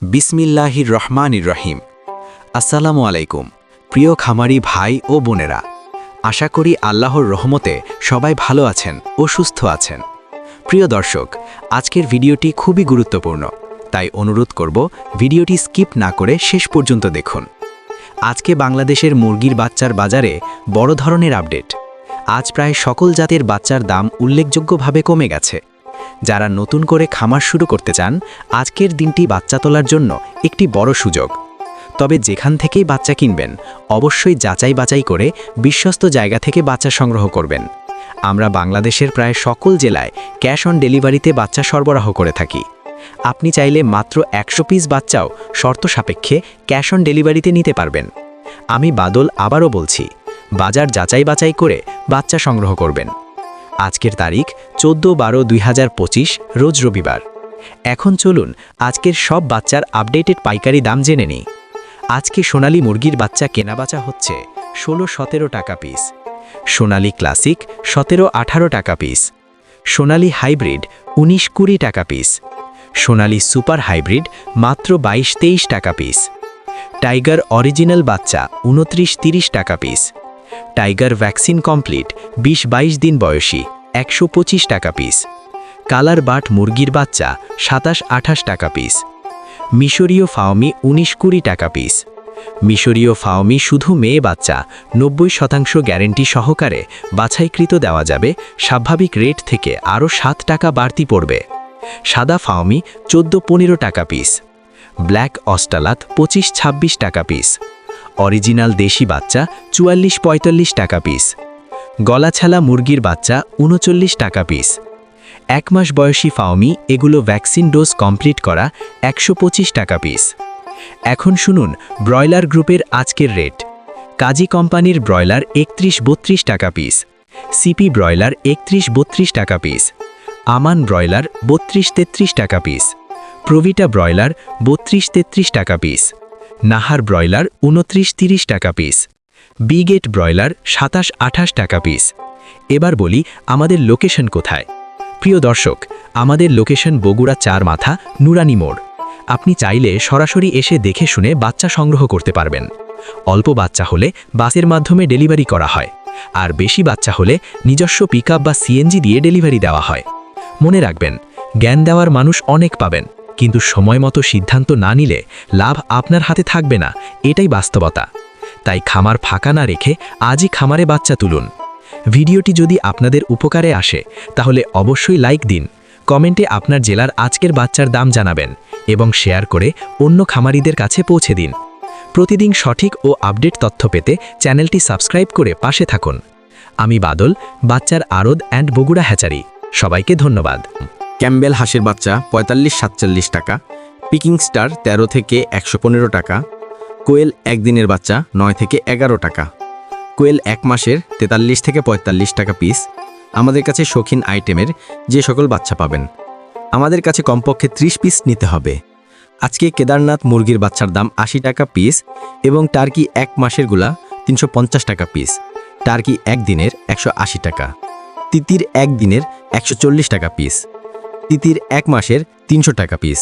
বিসমিল্লাহির রহমানির রহিম। আসসালামু আলাইকুম প্রিয় খামারি ভাই ও বোনেরা, আশা করি আল্লাহর রহমতে সবাই ভালো আছেন ও সুস্থ আছেন। প্রিয় দর্শক, আজকের ভিডিওটি খুবই গুরুত্বপূর্ণ, তাই অনুরোধ করব ভিডিওটি স্কিপ না করে শেষ পর্যন্ত দেখুন। আজকে বাংলাদেশের মুরগির বাচ্চার বাজারে বড় ধরনের আপডেট। আজ প্রায় সকল জাতের বাচ্চার দাম উল্লেখযোগ্যভাবে কমে গেছে। যারা নতুন করে খামার শুরু করতে চান, আজকের দিনটি বাচ্চা তোলার জন্য একটি বড় সুযোগ। তবে যেখান থেকেই বাচ্চা কিনবেন, অবশ্যই যাচাই বাছাই করে বিশ্বস্ত জায়গা থেকে বাচ্চা সংগ্রহ করবেন। আমরা বাংলাদেশের প্রায় সকল জেলায় ক্যাশ অন ডেলিভারিতে বাচ্চা সরবরাহ করে থাকি। আপনি চাইলে মাত্র 100 পিস বাচ্চাও শর্ত সাপেক্ষে ক্যাশ অন ডেলিভারিতে নিতে পারবেন। আমি বাদল আবারও বলছি, বাজার যাচাই বাছাই করে বাচ্চা সংগ্রহ করবেন। আজকের তারিখ 14/12/2025 রোজ রবিবার। এখন চলুন আজকের সব বাচ্চার আপডেটেড পাইকারি দাম জেনে নিই। আজকে সোনালী মুরগির বাচ্চা কেনাবেচা হচ্ছে 16-17 টাকা পিস, সোনালী ক্লাসিক 17-18 টাকা পিস, সোনালী হাইব্রিড 19-20 টাকা পিস, সোনালী সুপার হাইব্রিড মাত্র 22-23 টাকা পিস, টাইগার অরিজিনাল বাচ্চা 29-30 টাকা পিস, টাইগার ভ্যাকসিন কমপ্লিট 20-22 দিন বয়সী 125 টাকা পিস, কালার বাট মুরগির বাচ্চা 27-28 টাকা পিস, মিশরীয় ফাওমি 19-20 টাকা পিস, মিশরীয় ফাওমি শুধু মেয়ে বাচ্চা 90% গ্যারেন্টি সহকারে বাছাইকৃত দেওয়া যাবে, স্বাভাবিক রেট থেকে আরও 7 টাকা বাড়তি পড়বে। সাদা ফাওমি 14-15 টাকা পিস, ব্ল্যাক অস্টালাত 25-26 টাকা পিস, অরিজিনাল দেশি বাচ্চা 44-45 টাকা পিস, গলাছালা মুরগির বাচ্চা 39 টাকা পিস, 1 মাস বয়সী ফাওমি এগুলো ভ্যাকসিন ডোজ কমপ্লিট করা 125 টাকা পিস। এখন শুনুন ব্রয়লার গ্রুপের আজকের রেট। কাজী কোম্পানির ব্রয়লার 31-32 টাকা পিস, সিপি ব্রয়লার 31-32 টাকা পিস, আমান ব্রয়লার 32-33 টাকা পিস, প্রভিটা ব্রয়লার 32-33 টাকা পিস, নাহার ব্রয়লার 29-30 টাকা পিস, বিগেট ব্রয়লার 27-28 টাকা পিস। এবার বলি আমাদের লোকেশন কোথায়। প্রিয় দর্শক, আমাদের লোকেশন বগুড়া 4 মাথা নুরানি মোড়। আপনি চাইলে সরাসরি এসে দেখে শুনে বাচ্চা সংগ্রহ করতে পারবেন। অল্প বাচ্চা হলে বাসের মাধ্যমে ডেলিভারি করা হয়, আর বেশি বাচ্চা হলে নিজস্ব পিকআপ বা সিএনজি দিয়ে ডেলিভারি দেওয়া হয়। মনে রাখবেন, জ্ঞান দেওয়ার মানুষ অনেক পাবেন, কিন্তু সময় মতো সিদ্ধান্ত না নিলে লাভ আপনার হাতে থাকবে না, এটাই বাস্তবতা। তাই খামার ফাঁকা না রেখে আজই খামারে বাচ্চা তুলুন। ভিডিওটি যদি আপনাদের উপকারে আসে তাহলে অবশ্যই লাইক দিন, কমেন্টে আপনার জেলার আজকের বাচ্চার দাম জানাবেন এবং শেয়ার করে অন্য খামারিদের কাছে পৌঁছে দিন। প্রতিদিন সঠিক ও আপডেট তথ্য পেতে চ্যানেলটি সাবস্ক্রাইব করে পাশে থাকুন। আমি বাদল, বাচ্চার আড়ত অ্যান্ড বগুড়া হ্যাচারি। সবাইকে ধন্যবাদ। ক্যাম্বেল হাঁসের বাচ্চা 45-47 টাকা, পিকিং স্টার 13-115 টাকা, কোয়েল একদিনের বাচ্চা 9-11 টাকা, কোয়েল 1 মাসের 43-45 টাকা পিস। আমাদের কাছে শৌখিন আইটেমের যে সকল বাচ্চা পাবেন, আমাদের কাছে কমপক্ষে 30 পিস নিতে হবে। আজকে কেদারনাথ মুরগির বাচ্চার দাম 80 টাকা পিস এবং টার্কি 1 মাসেরগুলা 350 টাকা পিস, টার্কি 1 দিনের 180 টাকা, তিতির 1 দিনের 140 টাকা পিস, তিতির 1 মাসের 300 টাকা পিস,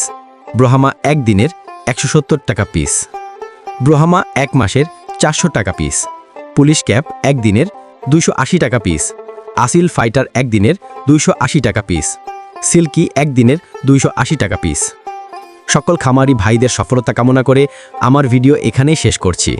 ব্রহ্মা 1 দিনের 170 টাকা পিস, ব্রহ্মা 1 মাসের 400 টাকা পিস, পুলিশ ক্যাপ 1 দিনের 280 টাকা পিস, আসিল ফাইটার 1 দিনের 280 টাকা পিস, সিল্কি 1 দিনের 280 টাকা পিস। সকল খামারি ভাইদের সফলতা কামনা করে আমার ভিডিও এখানেই শেষ করছি।